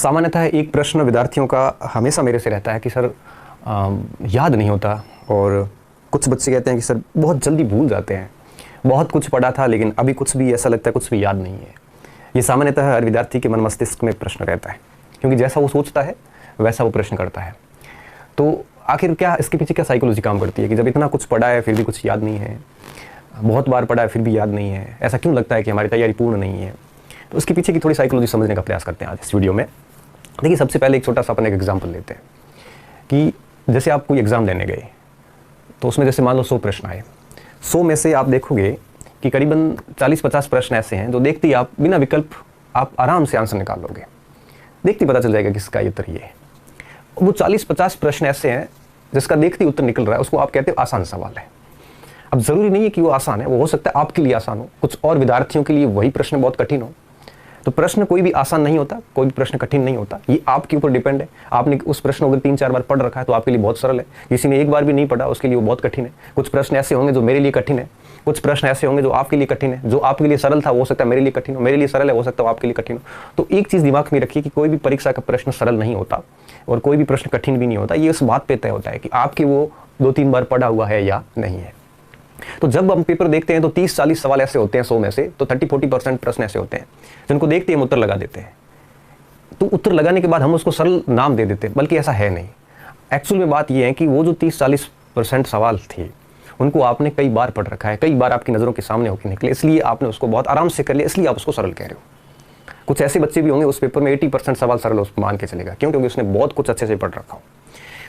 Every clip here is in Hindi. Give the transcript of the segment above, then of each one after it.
सामान्यतः एक प्रश्न विद्यार्थियों का हमेशा मेरे से रहता है कि सर याद नहीं होता, और कुछ बच्चे कहते हैं कि सर बहुत जल्दी भूल जाते हैं, बहुत कुछ पढ़ा था लेकिन अभी कुछ भी ऐसा लगता है कुछ भी याद नहीं है। ये सामान्यतः हर विद्यार्थी के मन मस्तिष्क में प्रश्न रहता है, क्योंकि जैसा वो सोचता है वैसा वो प्रश्न करता है। तो आखिर क्या इसके पीछे क्या साइकोलॉजी काम करती है कि जब इतना कुछ पढ़ा है फिर भी कुछ याद नहीं है, बहुत बार पढ़ा है फिर भी याद नहीं है, ऐसा क्यों लगता है कि हमारी तैयारी पूर्ण नहीं है? तो उसके पीछे की थोड़ी साइकोलॉजी समझने का प्रयास करते हैं आज इस वीडियो में। देखिए, सबसे पहले एक छोटा सा अपन एक एग्जाम्पल लेते हैं कि जैसे आप कोई एग्ज़ाम देने गए तो उसमें जैसे मान लो 100 प्रश्न आए, 100 में से आप देखोगे कि करीबन 40-50 प्रश्न ऐसे हैं जो देखते ही आप बिना विकल्प आप आराम से आंसर निकाल लोगे, देखते ही पता चल जाएगा कि इसका उत्तर ये है। वो 40-50 प्रश्न ऐसे हैं जिसका देखते ही उत्तर निकल रहा है, उसको आप कहते हो आसान सवाल है। अब ज़रूरी नहीं है कि वो आसान है, वो हो सकता है आपके लिए आसान हो, कुछ और विद्यार्थियों के लिए वही प्रश्न बहुत कठिन हो। तो प्रश्न कोई भी आसान नहीं होता, कोई भी प्रश्न कठिन नहीं होता, ये आपके ऊपर डिपेंड है। आपने उस प्रश्न को अगर 3-4 बार पढ़ रखा है तो आपके लिए बहुत सरल है, किसी ने एक बार भी नहीं पढ़ा उसके लिए वो बहुत कठिन है। कुछ प्रश्न ऐसे होंगे जो मेरे लिए कठिन है, कुछ प्रश्न ऐसे होंगे जो आपके लिए कठिन है। जो आपके लिए सरल था वो हो सकता है मेरे लिए कठिन हो, मेरे लिए सरल है हो सकता है आपके लिए कठिन हो। तो एक चीज़ दिमाग में रखिए कि कोई भी परीक्षा का प्रश्न सरल नहीं होता और कोई भी प्रश्न कठिन भी नहीं होता। ये उस बात पे तय होता है कि आपके वो 2-3 बार पढ़ा हुआ है या नहीं है। तो जब हम पेपर देखते हैं तो 30-40 सवाल ऐसे होते हैं 100 में से, तो 30-40% प्रश्न ऐसे होते हैं जिनको देखते ही हम उत्तर लगा देते हैं। तो उत्तर लगाने के बाद हम उसको सरल नाम दे देते हैं, बल्कि ऐसा है नहीं। एक्चुअल में बात यह है कि वो जो 30-40% सवाल थे उनको आपने कई बार पढ़ रखा है, कई बार आपकी नज़रों के सामने होकर निकले, इसलिए आपने उसको बहुत आराम से कर लिया, इसलिए आप उसको सरल कह रहे हो। कुछ ऐसे बच्चे भी होंगे उस पेपर में 80% सवाल सरल उसको मान के चलेगा, क्यों? क्योंकि उसने बहुत कुछ अच्छे से पढ़ रखा हो।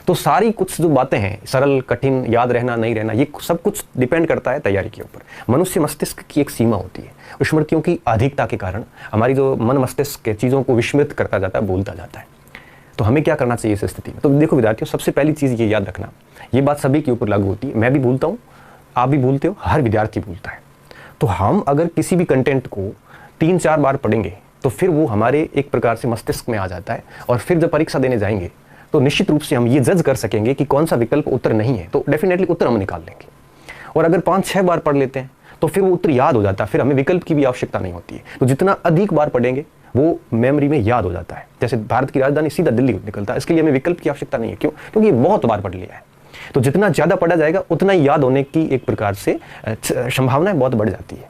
तो सारी कुछ जो बातें हैं, सरल, कठिन, याद रहना, नहीं रहना, ये सब कुछ डिपेंड करता है तैयारी के ऊपर। मनुष्य मस्तिष्क की एक सीमा होती है, स्मृतियों की अधिकता के कारण हमारी जो मन मस्तिष्क के चीज़ों को विस्मृत करता जाता है, भूलता जाता है। तो हमें क्या करना चाहिए इस स्थिति में? तो देखो विद्यार्थियों, सबसे पहली चीज़ ये याद रखना, ये बात सभी के ऊपर लागू होती है। मैं भी भूलता हूँ, आप भी भूलते हो, हर विद्यार्थी भूलता है। तो हम अगर किसी भी कंटेंट को 3-4 बार पढ़ेंगे तो फिर वो हमारे एक प्रकार से मस्तिष्क में आ जाता है, और फिर जब परीक्षा देने जाएंगे तो निश्चित रूप से हम ये जज कर सकेंगे कि कौन सा विकल्प उत्तर नहीं है, तो डेफिनेटली उत्तर हम निकाल लेंगे। और अगर 5-6 बार पढ़ लेते हैं तो फिर वो उत्तर याद हो जाता है, फिर हमें विकल्प की भी आवश्यकता नहीं होती है। तो जितना अधिक बार पढ़ेंगे वो मेमोरी में याद हो जाता है। जैसे भारत की राजधानी सीधा दिल्ली निकलता है, इसके लिए हमें विकल्प की आवश्यकता नहीं है। क्यों? क्योंकि ये बहुत बार पढ़ लिया है। तो जितना ज़्यादा पढ़ा जाएगा उतना ही याद होने की एक प्रकार से संभावनाएं बहुत बढ़ जाती है।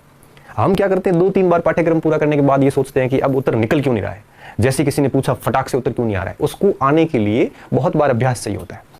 हम क्या करते हैं, 2-3 बार पाठ्यक्रम पूरा करने के बाद ये सोचते हैं कि अब उत्तर निकल क्यों नहीं रहा है, जैसे किसी ने पूछा फटाक से उत्तर क्यों नहीं आ रहा है। उसको आने के लिए बहुत बार अभ्यास चाहिए होता है।